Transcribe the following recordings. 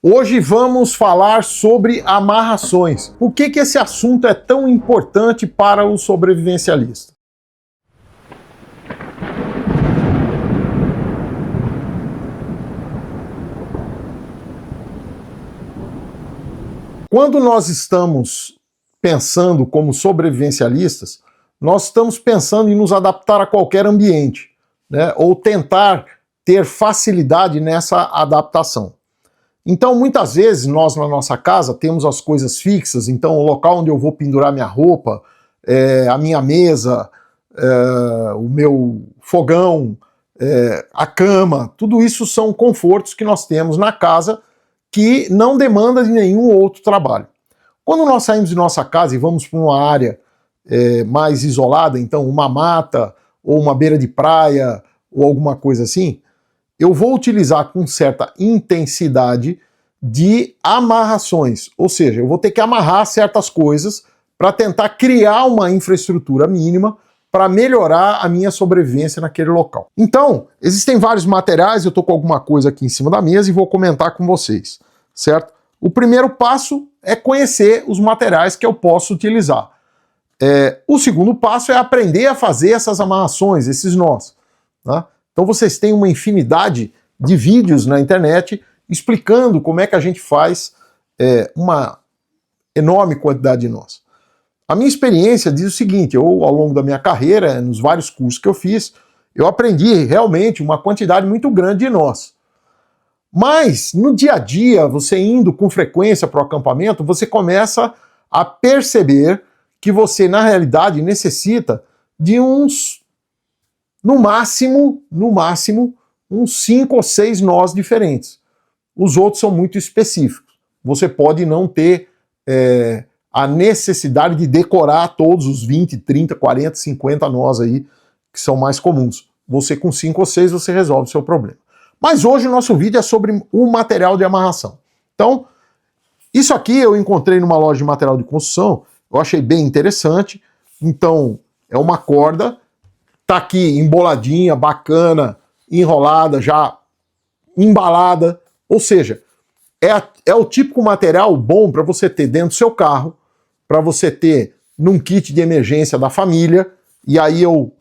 Hoje vamos falar sobre amarrações. Por que esse assunto é tão importante para o sobrevivencialista? Quando nós estamos pensando como sobrevivencialistas, nós estamos pensando em nos adaptar a qualquer ambiente, né? Ou tentar ter facilidade nessa adaptação. Então, muitas vezes, nós na nossa casa temos as coisas fixas, então o local onde eu vou pendurar minha roupa, a minha mesa, o meu fogão, a cama, tudo isso são confortos que nós temos na casa que não demanda de nenhum outro trabalho. Quando nós saímos de nossa casa e vamos para uma área mais isolada, então uma mata, ou uma beira de praia, ou alguma coisa assim, eu vou utilizar com certa intensidade de amarrações, ou seja, eu vou ter que amarrar certas coisas para tentar criar uma infraestrutura mínima para melhorar a minha sobrevivência naquele local. Então, existem vários materiais, eu estou com alguma coisa aqui em cima da mesa e vou comentar com vocês, certo? O primeiro passo é conhecer os materiais que eu posso utilizar. O segundo passo é aprender a fazer essas amarrações, esses nós, tá? Então vocês têm uma infinidade de vídeos na internet explicando como é que a gente faz uma enorme quantidade de nós. A minha experiência diz o seguinte: eu, ao longo da minha carreira, nos vários cursos que eu fiz, eu aprendi realmente uma quantidade muito grande de nós. Mas, no dia a dia, você indo com frequência para o acampamento, você começa a perceber que você, na realidade, necessita de uns, no máximo, uns 5 ou 6 nós diferentes. Os outros são muito específicos. Você pode não ter a necessidade de decorar todos os 20, 30, 40, 50 nós aí, que são mais comuns. Você com 5 ou 6 você resolve o seu problema. Mas hoje o nosso vídeo é sobre o material de amarração. Então, isso aqui eu encontrei numa loja de material de construção, eu achei bem interessante. Então, é uma corda, tá aqui emboladinha, bacana, enrolada, já embalada, ou seja, é o típico material bom para você ter dentro do seu carro, para você ter num kit de emergência da família. E aí eu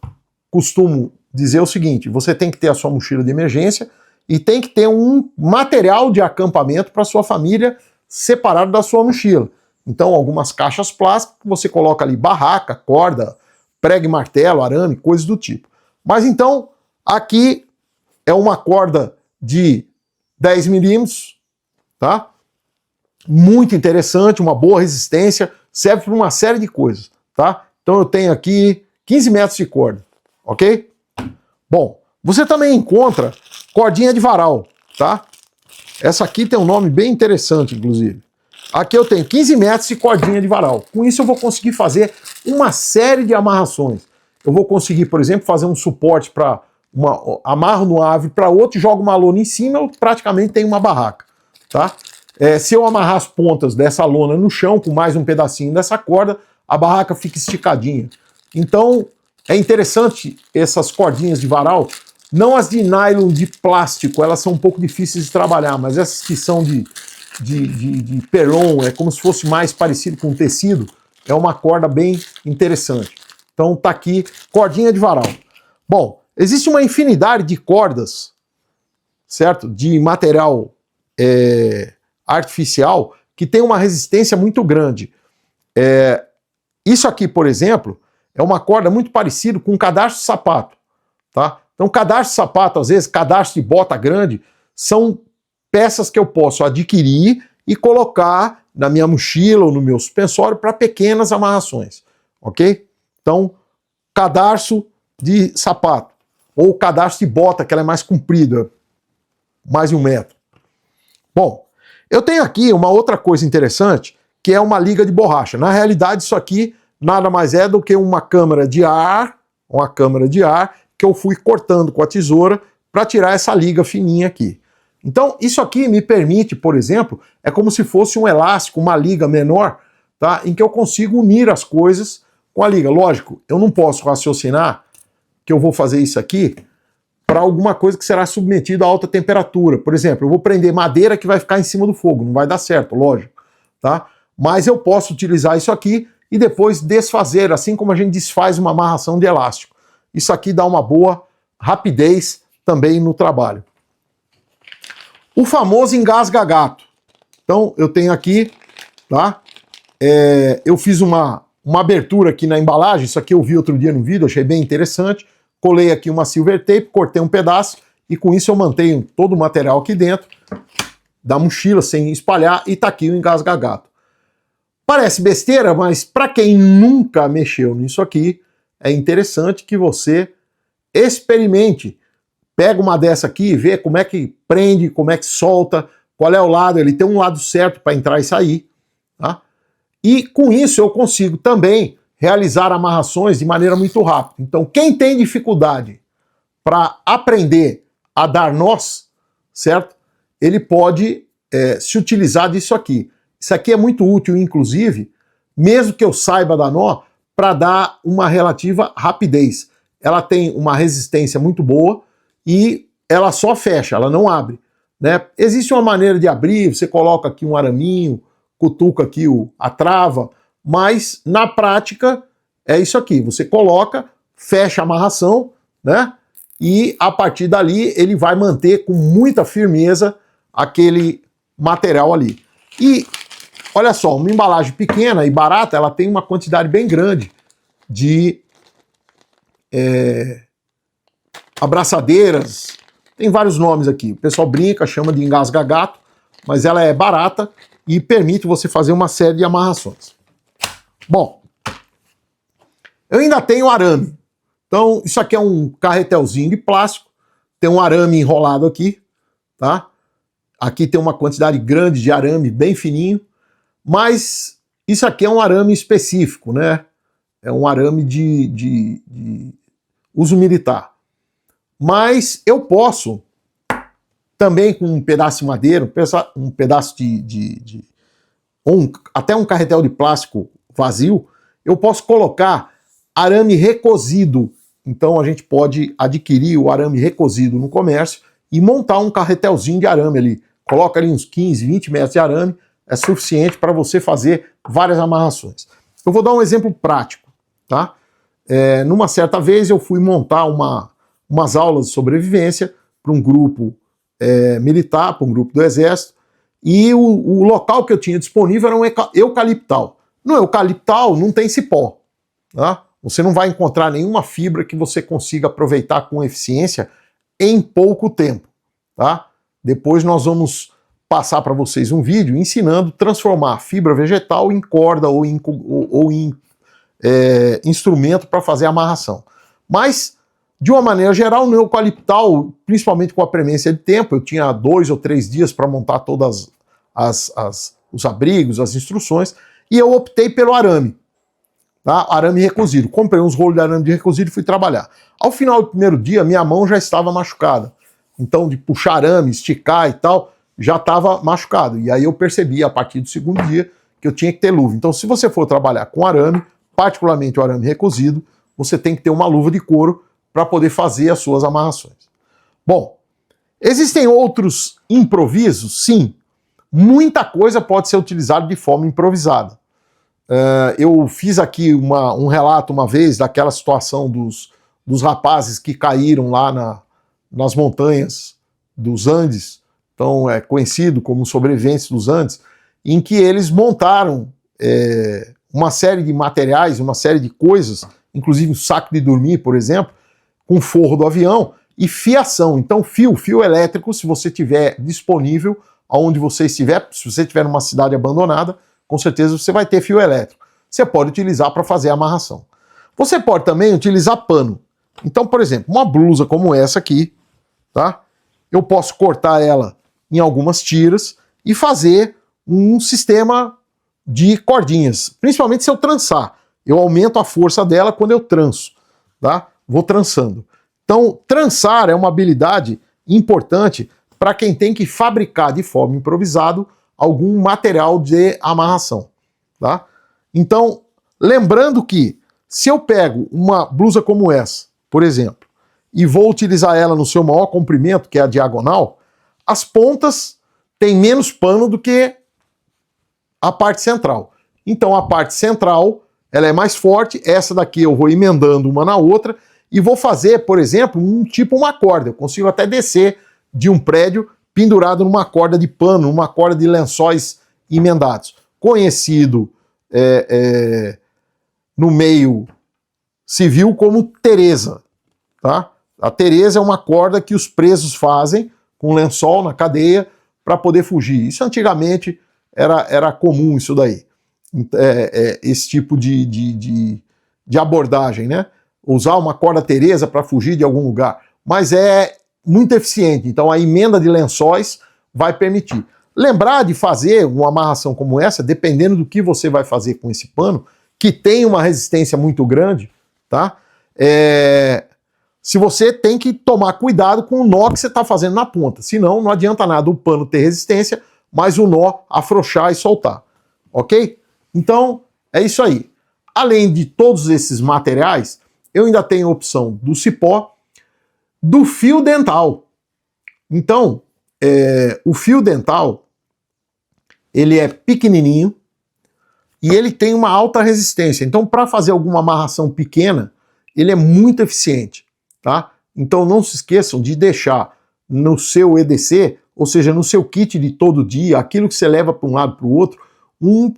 costumo dizer o seguinte: você tem que ter a sua mochila de emergência e tem que ter um material de acampamento para sua família separado da sua mochila. Então, algumas caixas plásticas, você coloca ali barraca, corda, prego e martelo, arame, coisas do tipo. Mas então, aqui é uma corda de 10 milímetros, tá? Muito interessante, uma boa resistência, serve para uma série de coisas, tá? Então eu tenho aqui 15 metros de corda, ok? Bom, você também encontra cordinha de varal, tá? Essa aqui tem um nome bem interessante, inclusive. Aqui eu tenho 15 metros de cordinha de varal. Com isso eu vou conseguir fazer uma série de amarrações. Eu vou conseguir, por exemplo, fazer um suporte para amarro no árvore para outro, jogo uma lona em cima, eu praticamente tenho uma barraca, tá? Se eu amarrar as pontas dessa lona no chão com mais um pedacinho dessa corda, a barraca fica esticadinha. Então é interessante essas cordinhas de varal, não as de nylon de plástico, elas são um pouco difíceis de trabalhar, mas essas que são de perlon, é como se fosse mais parecido com tecido, é uma corda bem interessante. Então tá aqui, cordinha de varal. Bom, existe uma infinidade de cordas, certo? De material artificial que tem uma resistência muito grande. Isso aqui, por exemplo, é uma corda muito parecida com um cadarço de sapato, tá? Então cadarço de sapato, às vezes cadarço de bota grande, são peças que eu posso adquirir e colocar na minha mochila ou no meu suspensório para pequenas amarrações, ok? Então, cadarço de sapato, ou cadarço de bota, que ela é mais comprida, mais de 1 metro. Bom, eu tenho aqui uma outra coisa interessante, que é uma liga de borracha. Na realidade, isso aqui nada mais é do que uma câmara de ar que eu fui cortando com a tesoura para tirar essa liga fininha aqui. Então, isso aqui me permite, por exemplo, é como se fosse um elástico, uma liga menor, tá? Em que eu consigo unir as coisas com a liga. Lógico, eu não posso raciocinar que eu vou fazer isso aqui para alguma coisa que será submetida a alta temperatura. Por exemplo, eu vou prender madeira que vai ficar em cima do fogo, não vai dar certo, lógico, tá? Mas eu posso utilizar isso aqui e depois desfazer, assim como a gente desfaz uma amarração de elástico. Isso aqui dá uma boa rapidez também no trabalho. O famoso engasga-gato. Então, eu tenho aqui, tá? Eu fiz uma abertura aqui na embalagem, isso aqui eu vi outro dia no vídeo, achei bem interessante. Colei aqui uma silver tape, cortei um pedaço e com isso eu mantenho todo o material aqui dentro da mochila sem espalhar e tá aqui o engasga-gato. Parece besteira, mas para quem nunca mexeu nisso aqui, é interessante que você experimente. Pega uma dessa aqui e vê como é que prende, como é que solta, qual é o lado, ele tem um lado certo para entrar e sair, tá? E com isso eu consigo também realizar amarrações de maneira muito rápida. Então quem tem dificuldade para aprender a dar nós, certo? Ele pode se utilizar disso aqui. Isso aqui é muito útil, inclusive, mesmo que eu saiba dar nó, para dar uma relativa rapidez. Ela tem uma resistência muito boa e ela só fecha, ela não abre, né? Existe uma maneira de abrir, você coloca aqui um araminho, cutuca aqui a trava, mas na prática é isso aqui, você coloca, fecha a amarração, né? E a partir dali ele vai manter com muita firmeza aquele material ali. E olha só, uma embalagem pequena e barata, ela tem uma quantidade bem grande de abraçadeiras, tem vários nomes aqui. O pessoal brinca, chama de engasga-gato, mas ela é barata e permite você fazer uma série de amarrações. Bom, eu ainda tenho arame. Então, isso aqui é um carretelzinho de plástico, tem um arame enrolado aqui, tá? Aqui tem uma quantidade grande de arame, bem fininho, mas isso aqui é um arame específico, né? É um arame de uso militar. Mas eu posso, também com um pedaço de madeira, um pedaço até um carretel de plástico vazio, eu posso colocar arame recozido. Então a gente pode adquirir o arame recozido no comércio e montar um carretelzinho de arame ali. Coloca ali uns 15, 20 metros de arame, é suficiente para você fazer várias amarrações. Eu vou dar um exemplo prático, tá? Numa certa vez eu fui montar umas aulas de sobrevivência para um grupo militar, para um grupo do exército, e o local que eu tinha disponível era um eucaliptal. No eucaliptal não tem cipó, tá? Você não vai encontrar nenhuma fibra que você consiga aproveitar com eficiência em pouco tempo, tá? Depois nós vamos passar para vocês um vídeo ensinando a transformar fibra vegetal em corda ou em instrumento para fazer amarração. Mas, de uma maneira geral, no eucaliptal, principalmente com a premência de tempo, eu tinha 2 ou 3 dias para montar todos os abrigos, as instruções, e eu optei pelo arame, tá? Arame recozido. Comprei uns rolos de arame de recozido e fui trabalhar. Ao final do primeiro dia, minha mão já estava machucada. Então, de puxar arame, esticar e tal, já estava machucado. E aí eu percebi, a partir do segundo dia, que eu tinha que ter luva. Então, se você for trabalhar com arame, particularmente o arame recozido, você tem que ter uma luva de couro para poder fazer as suas amarrações. Bom, existem outros improvisos? Sim. Muita coisa pode ser utilizada de forma improvisada. Eu fiz aqui um relato uma vez daquela situação dos rapazes que caíram lá nas montanhas dos Andes, então é conhecido como sobreviventes dos Andes, em que eles montaram uma série de materiais, uma série de coisas, inclusive um saco de dormir, por exemplo, com forro do avião e fiação. Então fio elétrico, se você tiver disponível, aonde você estiver, se você estiver numa cidade abandonada, com certeza você vai ter fio elétrico. Você pode utilizar para fazer a amarração. Você pode também utilizar pano. Então, por exemplo, uma blusa como essa aqui, tá? Eu posso cortar ela em algumas tiras e fazer um sistema de cordinhas, principalmente se eu trançar. Eu aumento a força dela quando eu tranço, tá? Vou trançando. Então, trançar é uma habilidade importante para quem tem que fabricar de forma improvisada algum material de amarração, tá? Então, lembrando que se eu pego uma blusa como essa, por exemplo, e vou utilizar ela no seu maior comprimento, que é a diagonal, as pontas têm menos pano do que a parte central. Então a parte central, ela é mais forte, essa daqui eu vou emendando uma na outra e vou fazer, por exemplo, uma corda. Eu consigo até descer de um prédio pendurado numa corda de pano, numa corda de lençóis emendados. Conhecido no meio civil como Teresa, tá? A Teresa é uma corda que os presos fazem com lençol na cadeia para poder fugir. Isso antigamente era comum, isso daí. Esse tipo de abordagem, né? Usar uma corda Teresa para fugir de algum lugar. Mas é muito eficiente, então a emenda de lençóis vai permitir. Lembrar de fazer uma amarração como essa, dependendo do que você vai fazer com esse pano, que tem uma resistência muito grande, tá? Se você tem que tomar cuidado com o nó que você está fazendo na ponta, senão não adianta nada o pano ter resistência, mas o nó afrouxar e soltar, ok? Então, é isso aí. Além de todos esses materiais, eu ainda tenho a opção do cipó, do fio dental. Então, o fio dental, ele é pequenininho e ele tem uma alta resistência. Então, para fazer alguma amarração pequena, ele é muito eficiente, tá? Então, não se esqueçam de deixar no seu EDC, ou seja, no seu kit de todo dia, aquilo que você leva para um lado para o outro, um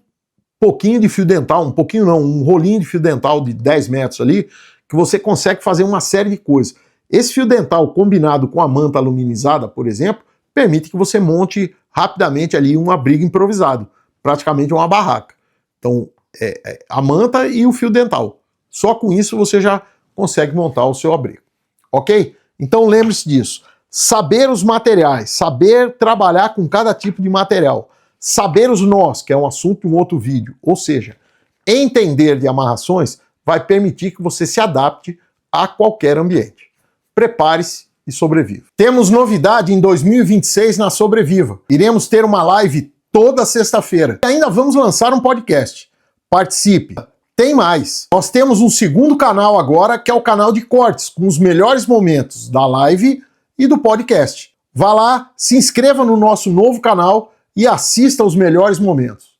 pouquinho de fio dental, um rolinho de fio dental de 10 metros ali, que você consegue fazer uma série de coisas. Esse fio dental combinado com a manta aluminizada, por exemplo, permite que você monte rapidamente ali um abrigo improvisado, praticamente uma barraca. Então, a manta e o fio dental. Só com isso você já consegue montar o seu abrigo. Ok? Então lembre-se disso. Saber os materiais, saber trabalhar com cada tipo de material, saber os nós, que é um assunto em um outro vídeo, ou seja, entender de amarrações vai permitir que você se adapte a qualquer ambiente. Prepare-se e sobreviva. Temos novidade em 2026 na Sobreviva. Iremos ter uma live toda sexta-feira. E ainda vamos lançar um podcast. Participe. Tem mais. Nós temos um segundo canal agora, que é o canal de cortes, com os melhores momentos da live e do podcast. Vá lá, se inscreva no nosso novo canal e assista aos melhores momentos.